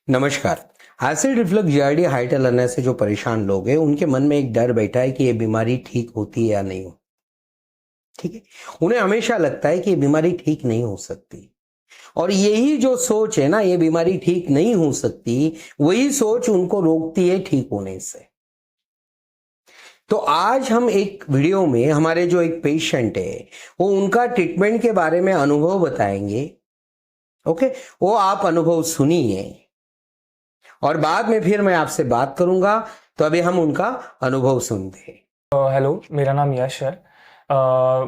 नमस्कार। Acid reflux GRD height अलर्नेस से जो परेशान लोग हैं उनके मन में एक डर बैठा है कि ये बीमारी ठीक होती है या नहीं हो। ठीक है। उन्हें हमेशा लगता है कि ये बीमारी ठीक नहीं हो सकती, और यही जो सोच है ना, ये बीमारी ठीक नहीं हो सकती, वही सोच उनको रोकती है ठीक होने से। तो आज हम एक वीडियो में हमारे जो एक पेशेंट है वो उनका ट्रीटमेंट के बारे में अनुभव बताएंगे। ओके, वो आप अनुभव सुनिए और बाद में फिर मैं आपसे बात करूंगा। तो अभी हम उनका अनुभव सुनते हैं। हेलो, मेरा नाम यश है।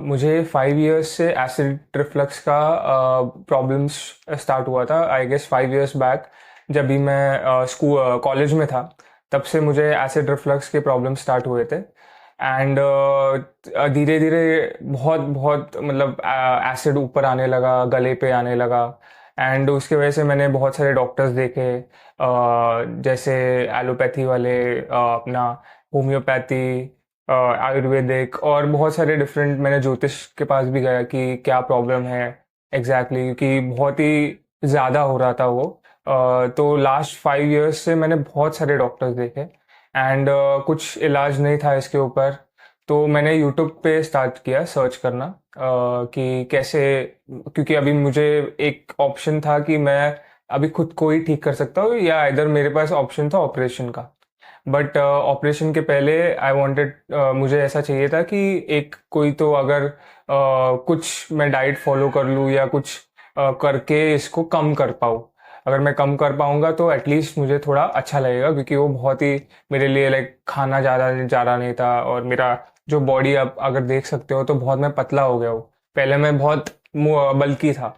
मुझे 5 इयर्स से एसिड रिफ्लक्स का प्रॉब्लम्स स्टार्ट हुआ था। आई गेस 5 इयर्स बैक, जब भी मैं स्कूल कॉलेज में था, तब से मुझे एसिड रिफ्लक्स के प्रॉब्लम स्टार्ट हुए थे। एंड धीरे धीरे बहुत बहुत मतलब एसिड ऊपर आने लगा, गले पे आने लगा। एंड उसके वजह से मैंने बहुत सारे डॉक्टर्स देखे, जैसे एलोपैथी वाले, अपना होम्योपैथी, आयुर्वेदिक, और बहुत सारे डिफरेंट। मैंने ज्योतिष के पास भी गया कि क्या प्रॉब्लम है एग्जैक्टली, क्योंकि बहुत ही ज़्यादा हो रहा था वो। तो लास्ट 5 इयर्स से मैंने बहुत सारे डॉक्टर्स देखे, एंड कुछ इलाज नहीं था इसके ऊपर। तो मैंने यूट्यूब पे स्टार्ट किया सर्च करना, कि कैसे, क्योंकि अभी मुझे एक ऑप्शन था कि मैं अभी खुद को ही ठीक कर सकता हूँ, या इधर मेरे पास ऑप्शन था ऑपरेशन का। बट ऑपरेशन के पहले आई वांटेड, मुझे ऐसा चाहिए था कि एक कोई तो अगर कुछ मैं डाइट फॉलो कर लूँ, या कुछ करके इसको कम कर पाऊँ। अगर मैं कम कर पाऊंगा तो एटलीस्ट मुझे थोड़ा अच्छा लगेगा, क्योंकि वो बहुत ही मेरे लिए लाइक खाना ज़्यादा जा रहा नहीं था। और मेरा जो बॉडी, आप अगर देख सकते हो तो बहुत मैं पतला हो गया हूँ। पहले मैं बहुत बल्की था,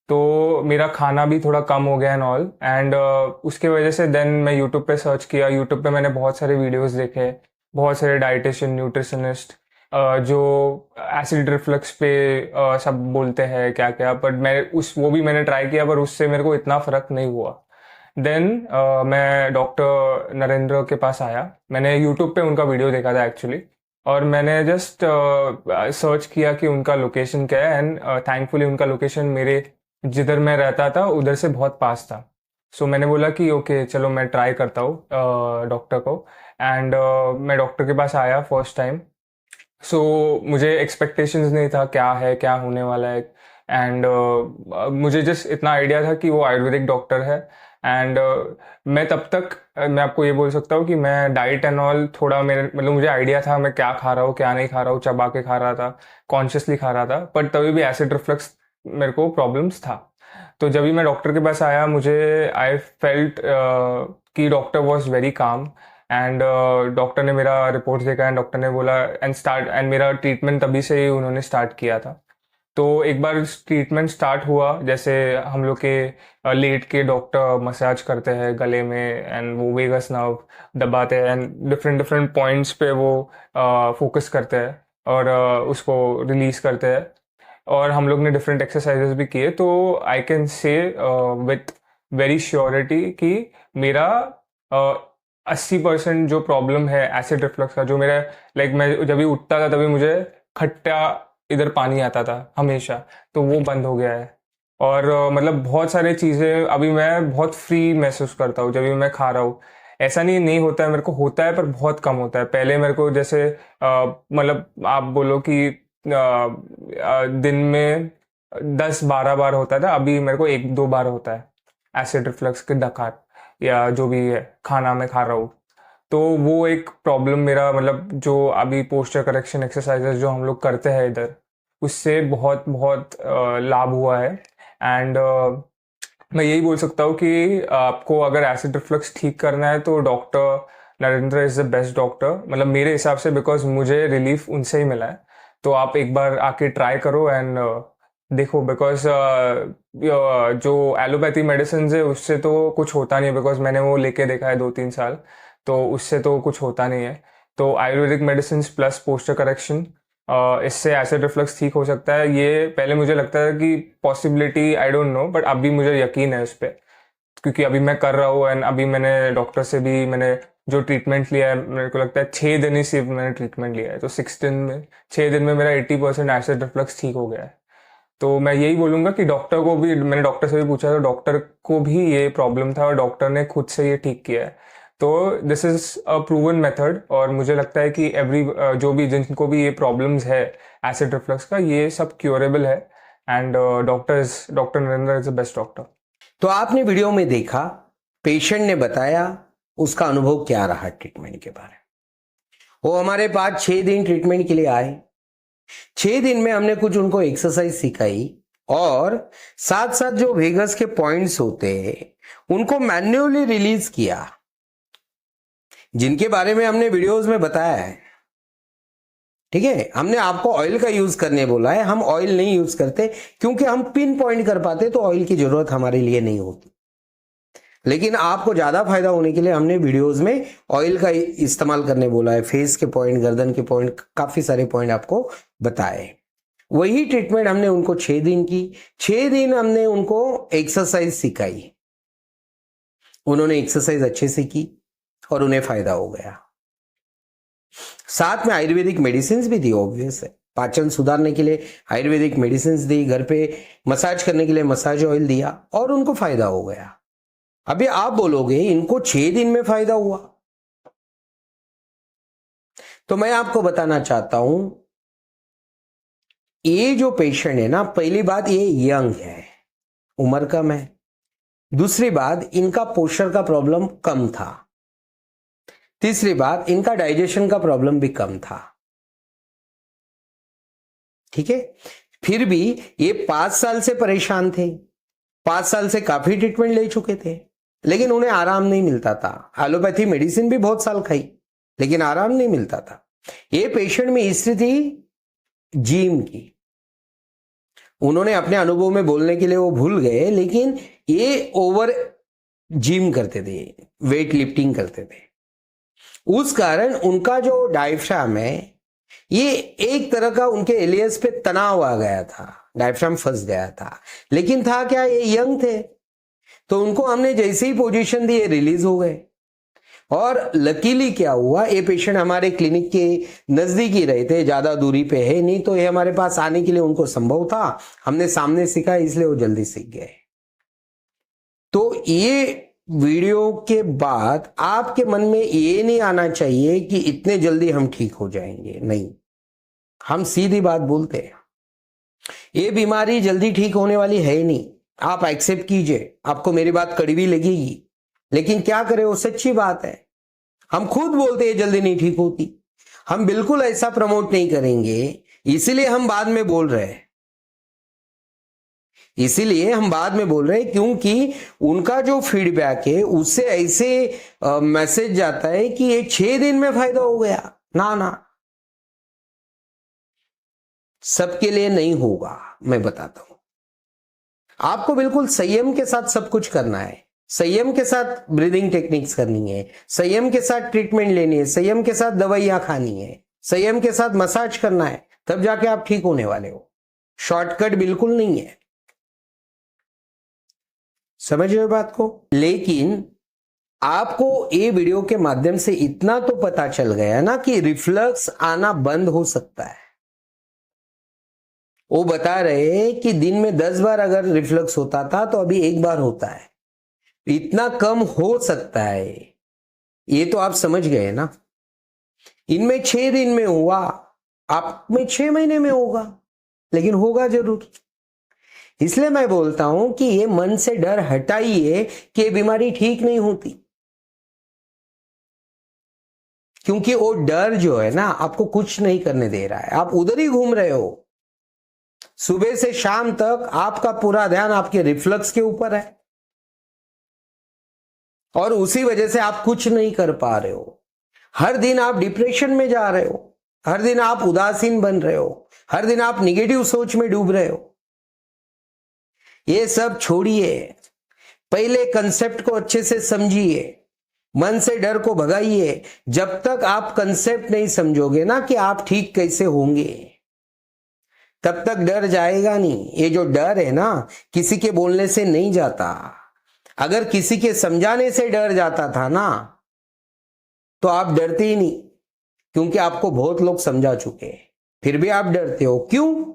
तो मेरा खाना भी थोड़ा कम हो गया एंड ऑल। एंड उसके वजह से देन मैं यूट्यूब पे सर्च किया। यूट्यूब पे मैंने बहुत सारे वीडियोस देखे, बहुत सारे डाइटिशियन, न्यूट्रिशनिस्ट, जो एसिड रिफ्लक्स पे सब बोलते हैं क्या क्या। बट मैं वो भी मैंने ट्राई किया, पर उससे मेरे को इतना फर्क नहीं हुआ। देन मैं डॉक्टर नरेंद्र के पास आया। मैंने यूट्यूब पे उनका वीडियो देखा था एक्चुअली, और मैंने जस्ट सर्च किया कि उनका लोकेशन क्या है। एंड थैंकफुली उनका लोकेशन मेरे जिधर मैं रहता था उधर से बहुत पास था। सो मैंने बोला कि ओके चलो मैं ट्राई करता हूँ डॉक्टर को। एंड मैं डॉक्टर के पास आया फर्स्ट टाइम। सो मुझे एक्सपेक्टेशंस नहीं था क्या है, क्या होने वाला है। एंड मुझे जस्ट इतना आइडिया था कि वो आयुर्वेदिक डॉक्टर है। एंड मैं तब तक, मैं आपको ये बोल सकता हूँ कि मैं डाइट एंड ऑल थोड़ा, मेरे मतलब मुझे आइडिया था मैं क्या खा रहा हूँ, क्या नहीं खा रहा हूँ, चबा के खा रहा था, कॉन्शियसली खा रहा था। बट तभी भी एसिड रिफ्लक्स मेरे को प्रॉब्लम्स था। तो जब भी मैं डॉक्टर के पास आया, मुझे आई फेल्ट कि doctor was very calm. And doctor ने मेरा रिपोर्ट देखा, एंड डॉक्टर ने बोला एंड मेरा ट्रीटमेंट तभी से ही उन्होंने स्टार्ट किया था। तो एक बार ट्रीटमेंट स्टार्ट हुआ, जैसे हम लोग के लेट के डॉक्टर मसाज करते हैं गले में, एंड वो वेगस नर्व दबाते हैं, एंड डिफरेंट डिफरेंट पॉइंट्स पे वो फोकस करते हैं, और उसको रिलीज करते हैं। और हम लोग ने डिफरेंट एक्सरसाइजेस भी किए। तो I can say with very surety कि मेरा 80% जो प्रॉब्लम है एसिड रिफ्लक्स का, जो मेरा लाइक मैं जब भी उठता था तभी मुझे खट्टा इधर पानी आता था हमेशा, तो वो बंद हो गया है। और मतलब बहुत सारी चीज़ें अभी मैं बहुत फ्री महसूस करता हूँ जब भी मैं खा रहा हूँ। ऐसा नहीं नहीं होता है, मेरे को होता है पर बहुत कम होता है। पहले मेरे को जैसे मतलब आप बोलो कि दिन में 10-12 बार होता था, अभी मेरे को 1-2 बार होता है एसिड रिफ्लक्स के डकार, या जो भी है खाना मैं खा रहा हूँ। तो वो एक प्रॉब्लम मेरा, मतलब जो अभी पोस्चर करेक्शन एक्सरसाइजेस जो हम लोग करते हैं इधर, उससे बहुत बहुत लाभ हुआ है। एंड मैं यही बोल सकता हूँ कि आपको अगर एसिड रिफ्लक्स ठीक करना है तो doctor Narendra is the best doctor, मतलब मेरे हिसाब से, बिकॉज मुझे रिलीफ उनसे ही मिला है। तो आप एक बार आके ट्राई करो एंड देखो, बिकॉज जो एलोपैथी मेडिसिन है उससे तो कुछ होता नहीं है, बिकॉज मैंने वो लेके देखा है 2-3 साल, तो उससे तो कुछ होता नहीं है। तो Ayurvedic medicine plus posture correction, इससे एसिड रिफ्लक्स ठीक हो सकता है। ये पहले मुझे लगता है कि possibility I don't know, but अभी मुझे यकीन है इस पे, क्योंकि अभी मैं कर रहा हूँ। एंड अभी मैंने डॉक्टर से भी मैंने जो ट्रीटमेंट लिया है, मेरे को लगता है 6 दिन ही सिर्फ मैंने ट्रीटमेंट लिया है, तो 6 दिन में, 6 दिन में मेरा 80% एसिड रिफ्लक्स ठीक हो गया है। तो मैं यही बोलूँगा कि डॉक्टर को भी, मैंने डॉक्टर से भी पूछा तो डॉक्टर को भी ये प्रॉब्लम था और डॉक्टर ने खुद से ये ठीक किया है। तो this is a proven method और मुझे लगता है कि जो भी जिनको भी ये प्रॉब्लम्स है एसिड रिफ्लक्स का, ये सब क्योरेबल है and doctor Narendra is the best doctor. तो आपने वीडियो में देखा, पेशेंट ने बताया उसका अनुभव क्या रहा ट्रीटमेंट के बारे में। वो हमारे पास 6 दिन ट्रीटमेंट के लिए आए। 6 दिन में हमने कुछ उनको एक्सरसाइज सिखाई और साथ साथ जो वेगस के पॉइंट्स होते हैं उनको मैन्युअली रिलीज किया, जिनके बारे में हमने वीडियोस में बताया है। ठीक है, हमने आपको ऑयल का यूज करने बोला है, हम ऑयल नहीं यूज करते क्योंकि हम पिन पॉइंट कर पाते तो ऑयल की जरूरत हमारे लिए नहीं होती। लेकिन आपको ज्यादा फायदा होने के लिए हमने वीडियोस में ऑयल का इस्तेमाल करने बोला है। फेस के पॉइंट, गर्दन के पॉइंट, काफी सारे पॉइंट आपको बताए। वही ट्रीटमेंट हमने उनको 6 दिन की। 6 दिन हमने उनको एक्सरसाइज सिखाई, उन्होंने एक्सरसाइज अच्छे से की और उन्हें फायदा हो गया। साथ में आयुर्वेदिक मेडिसिन भी दी, ऑब्वियस है, पाचन सुधारने के लिए आयुर्वेदिक मेडिसिन दी, घर पे मसाज करने के लिए मसाज ऑयल दिया और उनको फायदा हो गया। अभी आप बोलोगे इनको 6 दिन में फायदा हुआ, तो मैं आपको बताना चाहता हूं, ये जो पेशेंट है ना, पहली बात ये यंग है, उम्र कम है। दूसरी बात, इनका पोस्चर का प्रॉब्लम कम था। तीसरी बात, इनका डाइजेशन का प्रॉब्लम भी कम था। ठीक है, फिर भी ये 5 साल से परेशान थे, 5 साल से काफी ट्रीटमेंट ले चुके थे, लेकिन उन्हें आराम नहीं मिलता था। एलोपैथी मेडिसिन भी बहुत साल खाई, लेकिन आराम नहीं मिलता था। ये पेशेंट में हिस्ट्री थी जिम की, उन्होंने अपने अनुभव में बोलने के लिए वो भूल गए, लेकिन ये ओवर जिम करते थे, वेट लिफ्टिंग करते थे। उस कारण उनका जो डायफ्राम है, ये एक तरह का उनके एलियस पे तनाव आ गया था, डायफ्राम फंस गया था। लेकिन था क्या, ये यंग थे, तो उनको हमने जैसे ही पोजीशन दी ये रिलीज हो गए। और लकीली क्या हुआ, ये पेशेंट हमारे क्लिनिक के नजदीक ही रहे थे, ज्यादा दूरी पे है नहीं, तो ये हमारे पास आने के लिए उनको संभव था, हमने सामने सिखाया, इसलिए वो जल्दी सीख गए। तो ये वीडियो के बाद आपके मन में ये नहीं आना चाहिए कि इतने जल्दी हम ठीक हो जाएंगे, नहीं। हम सीधी बात बोलते हैं, ये बीमारी जल्दी ठीक होने वाली है नहीं। आप एक्सेप्ट कीजिए, आपको मेरी बात कड़वी लगेगी, लेकिन क्या करें, वो सच्ची बात है। हम खुद बोलते हैं जल्दी नहीं ठीक होती, हम बिल्कुल ऐसा प्रमोट नहीं करेंगे, इसीलिए हम बाद में बोल रहे हैं, क्योंकि उनका जो फीडबैक है उससे ऐसे मैसेज जाता है कि ये 6 दिन में फायदा हो गया। ना, सबके लिए नहीं होगा, मैं बताता हूं। आपको बिल्कुल संयम के साथ सब कुछ करना है, संयम के साथ ब्रीदिंग टेक्निक्स करनी है, संयम के साथ ट्रीटमेंट लेनी है, संयम के साथ दवाइयां खानी है, संयम के साथ मसाज करना है, तब जाके आप ठीक होने वाले हो। शॉर्टकट बिल्कुल नहीं है, समझ रहे हो बात को। लेकिन आपको ये वीडियो के माध्यम से इतना तो पता चल गया ना कि रिफ्लक्स आना बंद हो सकता है। वो बता रहे हैं कि दिन में 10 बार अगर रिफ्लक्स होता था तो अभी 1 बार होता है, इतना कम हो सकता है, ये तो आप समझ गए ना। इनमें 6 दिन में हुआ, आप में 6 महीने में होगा, लेकिन होगा जरूर। इसलिए मैं बोलता हूं कि ये मन से डर हटाइए कि ये बीमारी ठीक नहीं होती, क्योंकि वो डर जो है ना आपको कुछ नहीं करने दे रहा है, आप उधर ही घूम रहे हो। सुबह से शाम तक आपका पूरा ध्यान आपके रिफ्लक्स के ऊपर है और उसी वजह से आप कुछ नहीं कर पा रहे हो। हर दिन आप डिप्रेशन में जा रहे हो, हर दिन आप उदासीन बन रहे हो, हर दिन आप निगेटिव सोच में डूब रहे हो। ये सब छोड़िए, पहले कंसेप्ट को अच्छे से समझिए, मन से डर को भगाइए। जब तक आप कंसेप्ट नहीं समझोगे ना कि आप ठीक कैसे होंगे, तब तक डर जाएगा नहीं। ये जो डर है ना, किसी के बोलने से नहीं जाता। अगर किसी के समझाने से डर जाता था ना, तो आप डरते ही नहीं, क्योंकि आपको बहुत लोग समझा चुके हैं, फिर भी आप डरते हो। क्यों?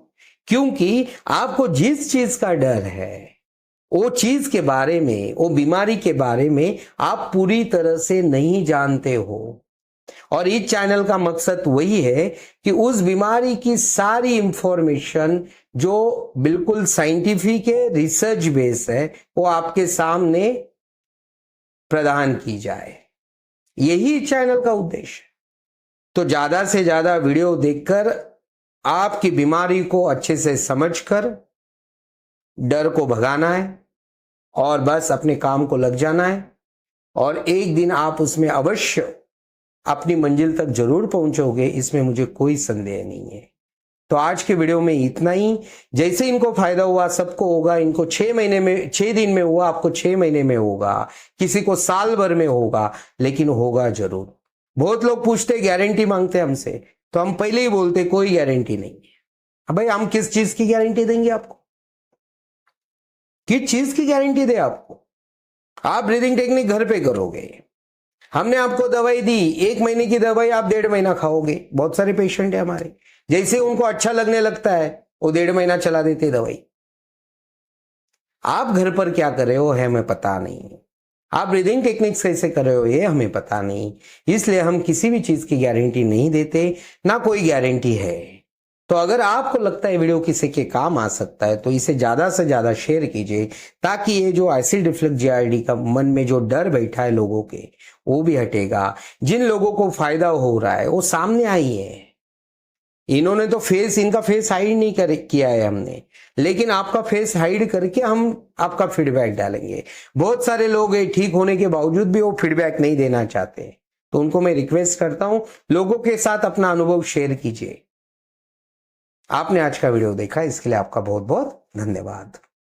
क्योंकि आपको जिस चीज का डर है, वो चीज के बारे में, वो बीमारी के बारे में आप पूरी तरह से नहीं जानते हो। और इस चैनल का मकसद वही है कि उस बीमारी की सारी इंफॉर्मेशन जो बिल्कुल साइंटिफिक है, रिसर्च बेस है, वो आपके सामने प्रदान की जाए। यही चैनल का उद्देश्य है। तो ज्यादा से ज्यादा वीडियो देखकर आपकी बीमारी को अच्छे से समझकर डर को भगाना है और बस अपने काम को लग जाना है, और एक दिन आप उसमें अवश्य अपनी मंजिल तक जरूर पहुंचोगे, इसमें मुझे कोई संदेह नहीं है। तो आज के वीडियो में इतना ही। जैसे इनको फायदा हुआ सबको होगा। इनको 6 दिन में हुआ, आपको 6 महीने में होगा, किसी को साल भर में होगा, लेकिन होगा जरूर। बहुत लोग पूछते, गारंटी मांगते हमसे, तो हम पहले ही बोलते कोई गारंटी नहीं है। अब भाई हम किस चीज की गारंटी देंगे आपको? किस चीज की गारंटी दे आपको? आप ब्रीदिंग टेक्निक घर पे करोगे, हमने आपको दवाई दी, 1 महीने की दवाई आप 1.5 महीना खाओगे। बहुत सारे पेशेंट है हमारे, जैसे उनको अच्छा लगने लगता है वो 1.5 महीना चला देते दवाई। आप घर पर क्या कर रहे हो है हमें पता नहीं, आप ब्रीदिंग टेक्निक्स कैसे कर रहे हो ये हमें पता नहीं, इसलिए हम किसी भी चीज की गारंटी नहीं देते, ना कोई गारंटी है। तो अगर आपको लगता है वीडियो किसी के काम आ सकता है तो इसे ज्यादा से ज्यादा शेयर कीजिए, ताकि ये जो एसिड रिफ्लक्स जीआरडी का मन में जो डर बैठा है लोगों के, वो भी हटेगा। जिन लोगों को फायदा हो रहा है वो सामने आई है। इन्होंने तो इनका फेस हाइड नहीं किया है हमने, लेकिन आपका फेस हाइड करके हम आपका फीडबैक डालेंगे। बहुत सारे लोग ठीक होने के बावजूद भी वो फीडबैक नहीं देना चाहते, तो उनको मैं रिक्वेस्ट करता हूं, लोगों के साथ अपना अनुभव शेयर कीजिए। आपने आज का वीडियो देखा, इसके लिए आपका बहुत बहुत धन्यवाद।